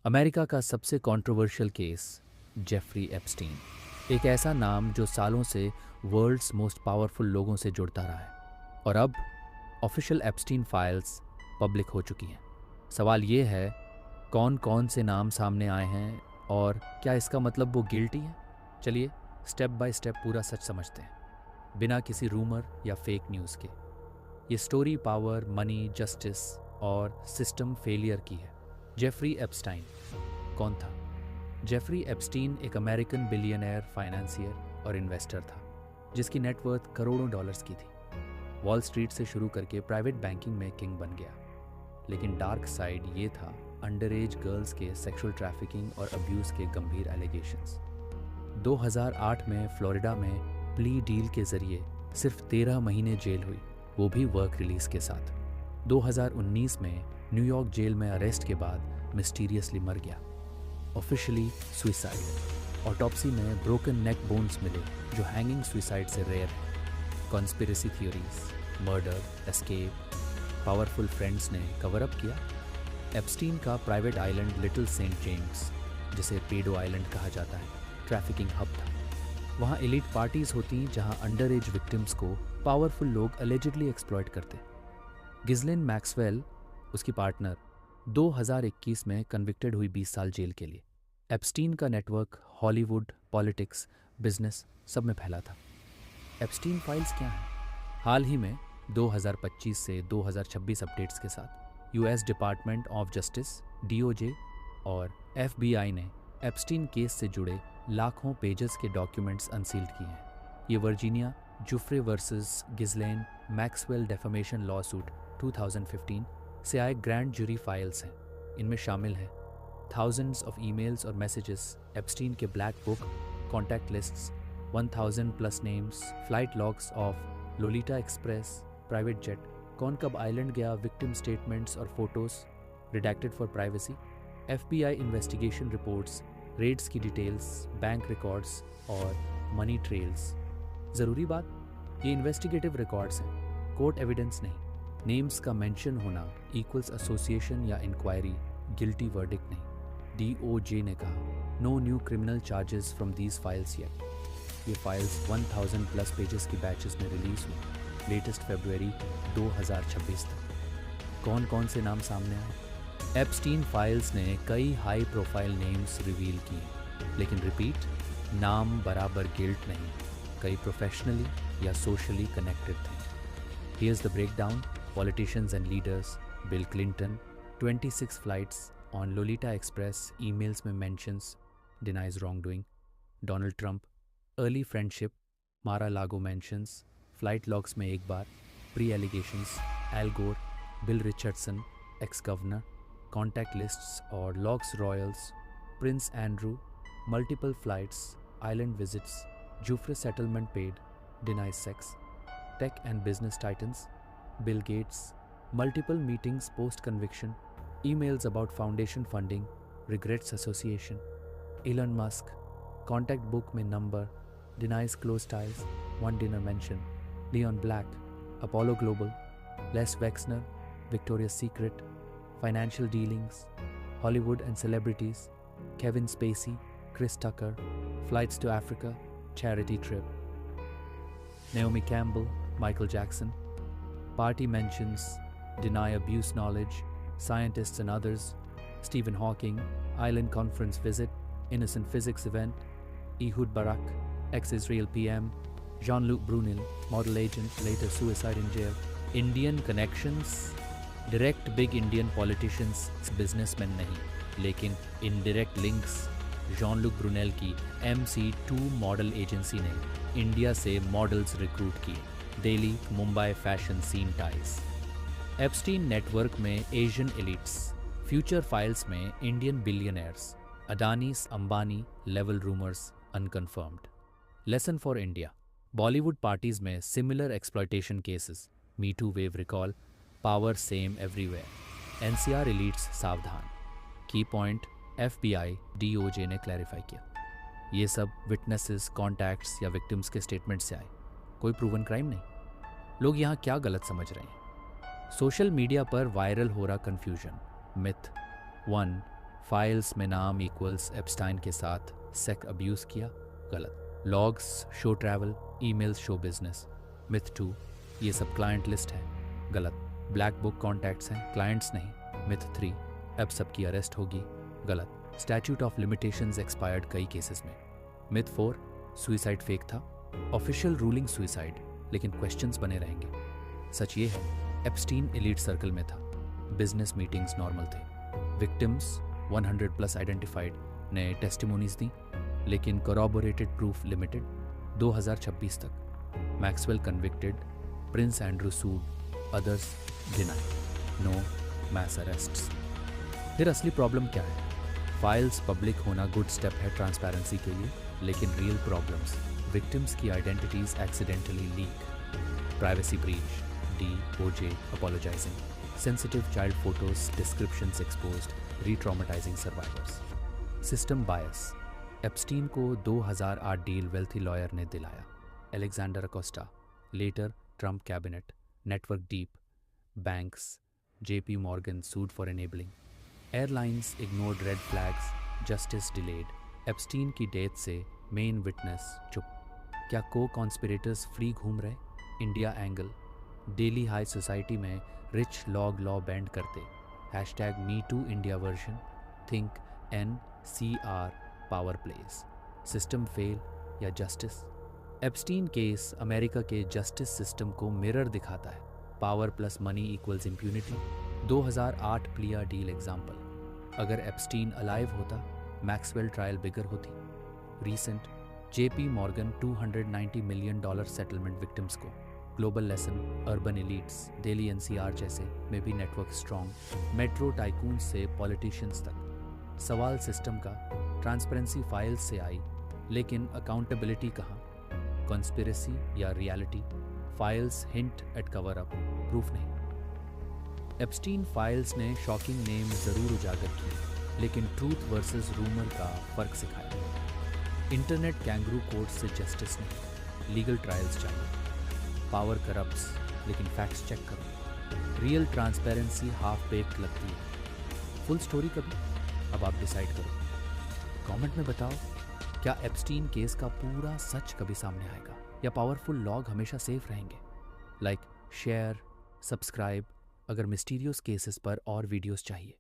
America का सबसे controversial case, Jeffrey Epstein. एक ऐसा नाम जो सालों से वर्ल्ड्स मोस्ट पावरफुल लोगों से जुड़ता रहा है, और अब ऑफिशियल एप्स्टीन फाइल्स पब्लिक हो चुकी हैं। सवाल ये है, कौन कौन से नाम सामने आए हैं और क्या इसका मतलब वो गिल्टी है? चलिए स्टेप बाय स्टेप पूरा सच समझते हैं, बिना किसी रूमर या फेक न्यूज़ के। ये स्टोरी पावर, मनी, जस्टिस और सिस्टम फेलियर की है। जेफरी एप्स्टाइन कौन था? जेफरी एप्स्टीन एक अमेरिकन बिलियनर, फाइनेंसियर और इन्वेस्टर था, जिसकी नेटवर्थ करोड़ों डॉलर्स की थी। वॉल स्ट्रीट से शुरू करके प्राइवेट बैंकिंग में किंग बन गया। लेकिन डार्क साइड ये था अंडर एज गर्ल्स के सेक्सुअल ट्रैफिकिंग और अब्यूज़ के गंभीर एलिगेशंस। 2008 में फ्लोरिडा में प्ली डील के जरिए सिर्फ 13 महीने जेल हुई, वो भी वर्क रिलीज के साथ। 2019 में न्यूयॉर्क जेल में अरेस्ट के बाद मिस्टीरियसली मर गया, ऑफिशियली सुइसाइड। ऑटोप्सी में ब्रोकन नेक बोन्स मिले, जो हैंगिंग सुइसाइड से रेयर है। Conspiracy theories, murder, escape, powerful friends ने कवर अप किया। एप्स्टीन का private island little saint James, जिसे पेडो आइलैंड कहा जाता है, ट्रैफिकिंग हब था। वहाँ एलिट पार्टीज होती जहाँ अंडर एज विक्टिम्स को पावरफुल लोग अलेजिडली एक्सप्लॉइट करते। गिज़लेन मैक्सवेल, उसकी पार्टनर, 2021 में कन्विक्टेड हुई 20 साल जेल के लिए। एप्स्टीन का नेटवर्क हॉलीवुड, पॉलिटिक्स, बिजनेस सब में फैला था। एप्स्टीन फाइल्स क्या हैं? हाल ही में 2025 से 2026 अपडेट्स के साथ US department of justice, DOJ और एफबीआई ने एप्स्टीन केस से जुड़े लाखों पेजेस के डॉक्यूमेंट्स अनसील्ड किए हैं। ये Virginia Giuffre versus Ghislaine Maxwell defamation lawsuit 2015 से आए ग्रैंड जूरी फाइल्स हैं। इनमें शामिल हैं थाउजेंड्स ऑफ ईमेल्स और मैसेजेस, एप्स्टीन के black book, contact lists, 1000 plus names, flight logs of Lolita express, private jet, कौन कब आइलैंड गया, विक्टिम स्टेटमेंट्स और photos redacted for privacy, FBI investigation reports, raids की डिटेल्स, बैंक रिकॉर्ड्स और money trails. ज़रूरी बात, ये इन्वेस्टिगेटिव रिकॉर्ड्स हैं, कोर्ट एविडेंस नहीं। नेम्स का मेंशन होना इक्वल्स एसोसिएशन या इंक्वायरी, गिल्टी वर्डिक्ट नहीं। डीओजे ने कहा, no new criminal charges from these files yet. ये फाइल्स 1000 प्लस पेजेस की बैचेस में रिलीज हुई, लेटेस्ट फरवरी 2026 तक। कौन कौन से नाम सामने आए? एप्स्टीन फाइल्स ने कई हाई प्रोफाइल नेम्स रिवील किए, लेकिन रिपीट, नाम बराबर गिल्ट नहीं। कई प्रोफेशनली या सोशली कनेक्टेड थे। Here's the breakdown. Politicians and leaders: Bill Clinton, 26 flights on Lolita Express, emails में mentions, denies wrongdoing. Donald Trump, early friendship, Mar-a-Lago mentions, flight logs में एक बार, pre-allegations. Al Gore, Bill Richardson, ex-governor, contact lists और logs royals. Prince Andrew, multiple flights, island visits, Jufre settlement paid, denies sex. Tech and business titans: Bill Gates, multiple meetings post-conviction, emails about foundation funding, regrets association. Elon Musk, contact book में number, denies close ties, one dinner mention. Leon Black, Apollo Global, Les Wexner, Victoria's Secret, financial dealings, Hollywood and celebrities, Kevin Spacey, Chris Tucker, flights to Africa, charity trip. Naomi Campbell, Michael Jackson, party mentions, deny abuse knowledge, scientists and others, Stephen Hawking, island conference visit, innocent physics event, Ehud Barak, ex-Israel PM, Jean-Luc Brunel, model agent, later suicide in jail. Indian connections: direct big Indian politicians, businessmen नहीं, लेकिन indirect links John-look Brunel की MC2 model agency ने India से models recruit किए। Delhi, Mumbai fashion scene ties. Epstein network में Asian elites, future files में Indian billionaires, Adanis Ambani level rumours unconfirmed. Lesson for India: Bollywood parties में similar exploitation cases, me too wave recall, power same everywhere, NCR elites सावधान। Key point, FBI, DOJ ने clarify किया, ये सब witnesses, contacts या victims के statement से आए, कोई प्रूवन क्राइम नहीं। लोग यहाँ क्या गलत समझ रहे हैं? सोशल मीडिया पर वायरल हो रहा कंफ्यूजन। मिथ 1, फाइल्स में नाम इक्वल्स एप्स्टाइन के साथ सेक अब्यूज़ किया, गलत। Logs show travel, emails show business. Myth 2, ये सब क्लाइंट लिस्ट है, गलत। ब्लैक बुक कॉन्टैक्ट्स हैं, क्लाइंट्स नहीं। मिथ 3, अब सबकी अरेस्ट होगी, गलत। स्टैट्यूट ऑफ लिमिटेशंस एक्सपायर्ड कई केसेस में। मिथ 4, सुइसाइड फेक था, ऑफिशियल रूलिंग सुइसाइड, लेकिन क्वेश्चंस बने रहेंगे। सच ये है, एप्स्टीन एलीट सर्कल में था, बिजनेस मीटिंग्स नॉर्मल थे, विक्टिम्स 100+ आइडेंटिफाइड ने टेस्टिमोनीज दी, लेकिन corroborated प्रूफ लिमिटेड। 2026 तक Maxwell convicted, Prince Andrew sued, others deny, no mass arrests. फिर असली प्रॉब्लम क्या है? फाइल्स पब्लिक होना गुड स्टेप है ट्रांसपेरेंसी के लिए, लेकिन रियल प्रॉब्लम्स, विक्टिम्स की identities accidentally leak, privacy breach, DOJ apologizing, sensitive child photos, descriptions exposed, re-traumatizing survivors. System bias, Epstein को 2008 डील वेल्थी लॉयर ने दिलाया। Alexander Acosta, later Trump cabinet, network deep, banks, JP Morgan sued for enabling, airlines ignored red flags, justice delayed. Epstein की death से main witness चुप। क्या को conspirators free घूम रहे? India angle, Delhi high society में रिच लॉग लॉ बैंड करते, #MeToo India version, think NCR power places, system fail या जस्टिस? एप्स्टीन केस अमेरिका के जस्टिस सिस्टम को मिरर दिखाता है, power plus money equals impunity. 2008 plea deal example, अगर Epstein alive होता मैक्सवेल ट्रायल बिगर होती। Recent JP Morgan $290 million settlement victims को, global lesson, urban elites, Delhi NCR जैसे में भी नेटवर्क स्ट्रॉन्ग, मेट्रो टाइकून से पॉलिटिशियंस तक। सवाल सिस्टम का, ट्रांसपेरेंसी फाइल्स से आई, लेकिन अकाउंटेबिलिटी कहाँ? कॉन्स्पिरेसी या reality? Files hint eight cover up, proof नहीं। एप्स्टीन फाइल्स ने शॉकिंग नेम जरूर उजागर किए, लेकिन ट्रूथ वर्सेस रूमर का फर्क सिखाया। इंटरनेट कैंगरू कोर्ट से जस्टिस नहीं, लीगल ट्रायल्स चाहिए। पावर करप्ट्स, लेकिन फैक्ट्स चेक करो। रियल ट्रांसपेरेंसी हाफ बेक्ड लगती है, फुल स्टोरी कभी? अब आप डिसाइड करो। कमेंट में बताओ, क्या एप्स्टीन केस का पूरा सच कभी सामने आएगा, या पावरफुल लॉग हमेशा सेफ रहेंगे? लाइक, शेयर, सब्सक्राइब अगर मिस्टीरियस केसेस पर और वीडियोस चाहिए।